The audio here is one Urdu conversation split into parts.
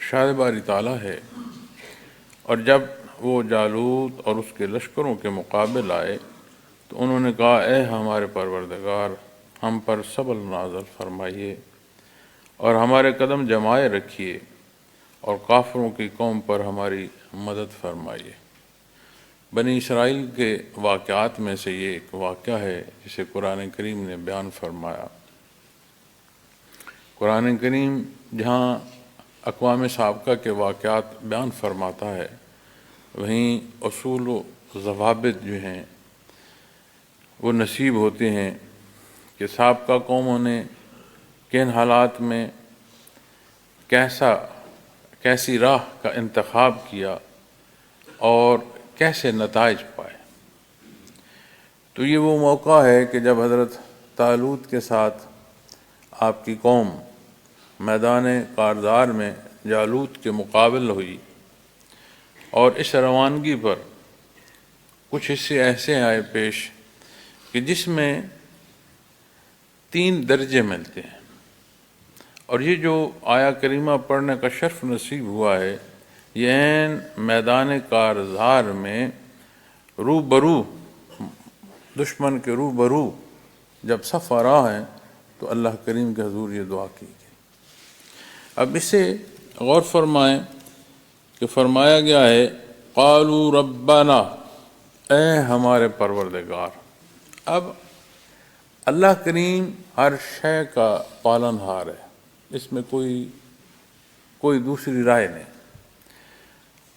ارشاد باری تعالیٰ ہے، اور جب وہ جالوت اور اس کے لشکروں کے مقابل آئے تو انہوں نے کہا، اے ہمارے پروردگار، ہم پر صبر نازل فرمائیے اور ہمارے قدم جمائے رکھیے اور کافروں کی قوم پر ہماری مدد فرمائیے۔ بنی اسرائیل کے واقعات میں سے یہ ایک واقعہ ہے جسے قرآن کریم نے بیان فرمایا۔ قرآن کریم جہاں اقوام سابقہ کے واقعات بیان فرماتا ہے، وہیں اصول و ضوابط جو ہیں وہ نصیب ہوتے ہیں کہ سابقہ قوموں نے کن حالات میں کیسی راہ کا انتخاب کیا اور کیسے نتائج پائے۔ تو یہ وہ موقع ہے کہ جب حضرت طالوت کے ساتھ آپ کی قوم میدان کارزار میں جالوت کے مقابل ہوئی، اور اس روانگی پر کچھ حصے ایسے آئے پیش کہ جس میں 3 درجے ملتے ہیں، اور یہ جو آیا کریمہ پڑھنے کا شرف نصیب ہوا ہے، یہ عین میدان کارزار میں روبرو، دشمن کے روبرو جب صف آرا ہیں تو اللہ کریم کے حضور یہ دعا کی گئی۔ اب اسے غور فرمائیں کہ فرمایا گیا ہے، قالوا ربنا، اے ہمارے پروردگار۔ اب اللہ کریم ہر شے کا پالن ہار ہے، اس میں کوئی دوسری رائے نہیں۔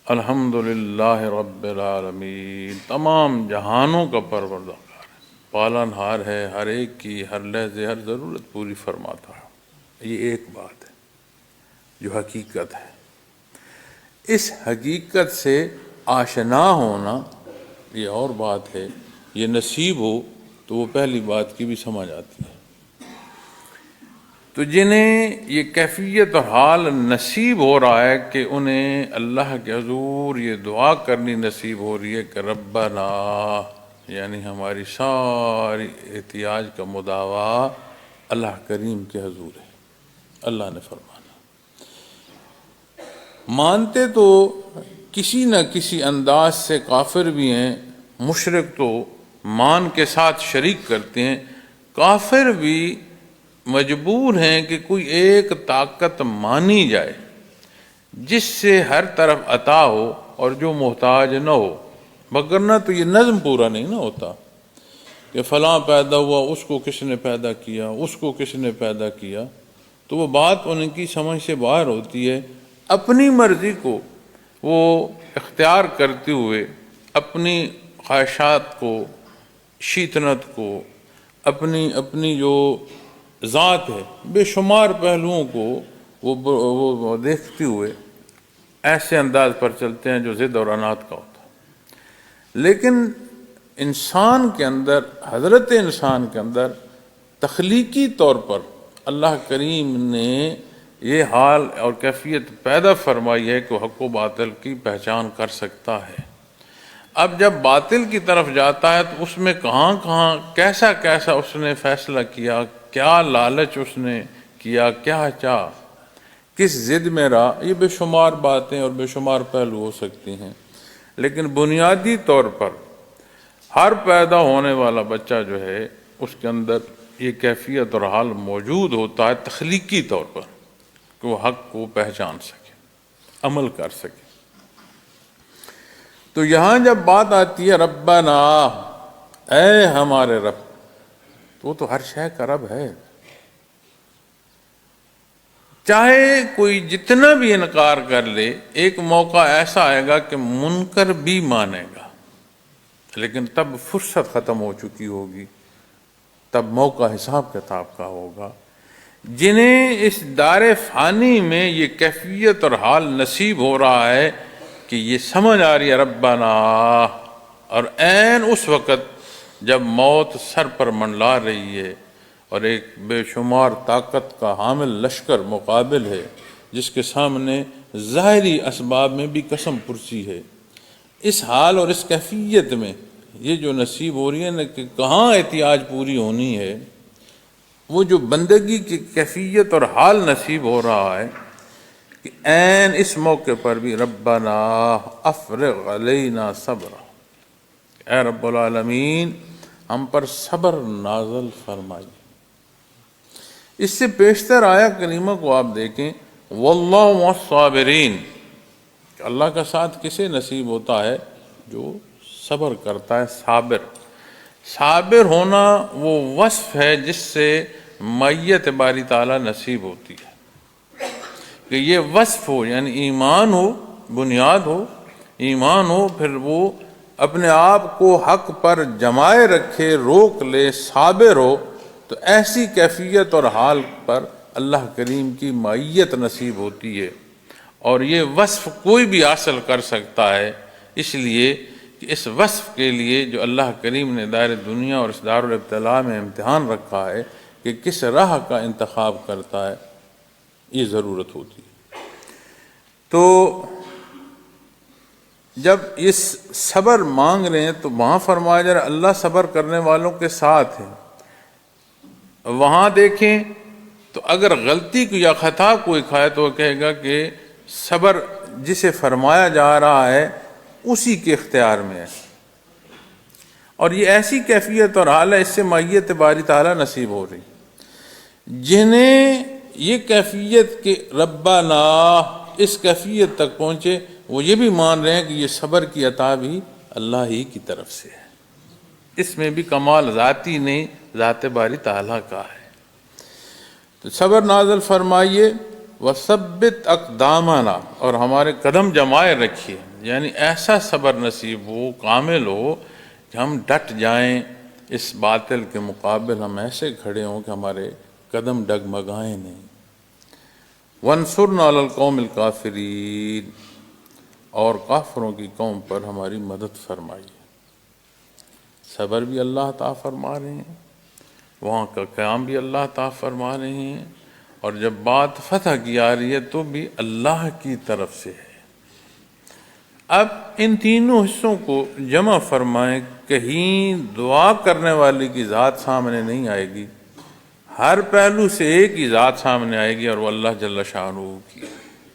الحمدللہ رب العالمین، تمام جہانوں کا پروردگار ہے، پالن ہار ہے، ہر ایک کی ہر لحظے ہر ضرورت پوری فرماتا ہے۔ یہ ایک بات ہے جو حقیقت ہے۔ اس حقیقت سے آشنا ہونا یہ اور بات ہے، یہ نصیب ہو تو وہ پہلی بات کی بھی سمجھ آتی ہے۔ تو جنہیں یہ کیفیت اور حال نصیب ہو رہا ہے کہ انہیں اللہ کے حضور یہ دعا کرنی نصیب ہو رہی ہے کہ ربنا، یعنی ہماری ساری احتیاج کا مداوا اللہ کریم کے حضور ہے۔ اللہ نے فرمانا، مانتے تو کسی نہ کسی انداز سے کافر بھی ہیں، مشرک تو مان کے ساتھ شریک کرتے ہیں، کافر بھی مجبور ہیں کہ کوئی ایک طاقت مانی جائے جس سے ہر طرف عطا ہو اور جو محتاج نہ ہو، وگرنہ تو یہ نظم پورا نہیں نہ ہوتا کہ فلاں پیدا ہوا، اس کو کس نے پیدا کیا، اس کو کس نے پیدا کیا۔ تو وہ بات ان کی سمجھ سے باہر ہوتی ہے۔ اپنی مرضی کو وہ اختیار کرتے ہوئے اپنی خواہشات کو، شیطنت کو، اپنی جو ذات ہے، بے شمار پہلوؤں کو وہ دیکھتے ہوئے ایسے انداز پر چلتے ہیں جو ضد اور عناد کا ہوتا ہے۔ لیکن انسان کے اندر، حضرت انسان کے اندر تخلیقی طور پر اللہ کریم نے یہ حال اور کیفیت پیدا فرمائی ہے کہ وہ حق و باطل کی پہچان کر سکتا ہے۔ اب جب باطل کی طرف جاتا ہے تو اس میں کہاں کیسا اس نے فیصلہ کیا، کیا لالچ اس نے کیا، کیا چاہ، کس ضد میں رہا، یہ بے شمار باتیں اور بے شمار پہلو ہو سکتی ہیں۔ لیکن بنیادی طور پر ہر پیدا ہونے والا بچہ جو ہے اس کے اندر یہ کیفیت اور حال موجود ہوتا ہے تخلیقی طور پر کہ وہ حق کو پہچان سکے، عمل کر سکے۔ تو یہاں جب بات آتی ہے ربنا، اے ہمارے رب، تو وہ تو ہر شے کا رب ہے۔ چاہے کوئی جتنا بھی انکار کر لے، ایک موقع ایسا آئے گا کہ منکر بھی مانے گا، لیکن تب فرصت ختم ہو چکی ہوگی، تب موقع حساب کتاب کا ہوگا۔ جنہیں اس دار فانی میں یہ کیفیت اور حال نصیب ہو رہا ہے کہ یہ سمجھ آ رہی ہے ربنا، اور عین اس وقت جب موت سر پر منڈلا رہی ہے اور ایک بے شمار طاقت کا حامل لشکر مقابل ہے جس کے سامنے ظاہری اسباب میں بھی قسم پرسی ہے، اس حال اور اس کیفیت میں یہ جو نصیب ہو رہی ہے نا کہ کہاں احتیاج پوری ہونی ہے، وہ جو بندگی کی کیفیت اور حال نصیب ہو رہا ہے کہ عین اس موقع پر بھی ربنا افرغ علینا صبر، اے رب العالمین ہم پر صبر نازل فرمائیے۔ اس سے پیشتر آیا کریمہ کو آپ دیکھیں، واللہ مع الصابرین، کہ اللہ کا ساتھ کسے نصیب ہوتا ہے؟ جو صبر کرتا ہے، صابر۔ صابر ہونا وہ وصف ہے جس سے معیت باری تعالیٰ نصیب ہوتی ہے، کہ یہ وصف ہو، یعنی ایمان ہو، بنیاد ہو، ایمان ہو، پھر وہ اپنے آپ کو حق پر جمائے رکھے، روک لے، صابر ہو، تو ایسی کیفیت اور حال پر اللہ کریم کی معیت نصیب ہوتی ہے۔ اور یہ وصف کوئی بھی حاصل کر سکتا ہے، اس لیے کہ اس وصف کے لیے جو اللہ کریم نے دار دنیا اور اس دار الابتلاء میں امتحان رکھا ہے کہ کس راہ کا انتخاب کرتا ہے، یہ ضرورت ہوتی ہے۔ تو جب اس صبر مانگ رہے ہیں تو وہاں فرمایا جا رہا ہے اللہ صبر کرنے والوں کے ساتھ ہے۔ وہاں دیکھیں تو اگر غلطی کو یا خطا کوئی کھائے تو وہ کہے گا کہ صبر جسے فرمایا جا رہا ہے اسی کے اختیار میں ہے، اور یہ ایسی کیفیت اور حال ہے، اس سے معیت باری تعالیٰ نصیب ہو رہی۔ جنہیں یہ کیفیت کہ ربنا اس کیفیت تک پہنچے، وہ یہ بھی مان رہے ہیں کہ یہ صبر کی عطا بھی اللہ ہی کی طرف سے ہے، اس میں بھی کمال ذاتی نہیں، ذات باری تعالیٰ کا ہے۔ تو صبر نازل فرمائیے، وثبت اقدامنا، اور ہمارے قدم جمائے رکھیے، یعنی ایسا صبر نصیب ہو، کامل ہو کہ ہم ڈٹ جائیں اس باطل کے مقابل، ہم ایسے کھڑے ہوں کہ ہمارے قدم ڈگمگائیں نہیں۔ وانصرنا علی القوم الکافرین، اور کافروں کی قوم پر ہماری مدد فرمائیے۔ صبر بھی اللہ عطا فرما رہے ہیں، وہاں کا قیام بھی اللہ عطا فرما رہے ہیں، اور جب بات فتح کی آ رہی ہے تو بھی اللہ کی طرف سے ہے۔ اب ان تینوں حصوں کو جمع فرمائیں، کہیں دعا کرنے والے کی ذات سامنے نہیں آئے گی، ہر پہلو سے ایک ہی ذات سامنے آئے گی، اور وہ اللہ جل شانہ کی ہے۔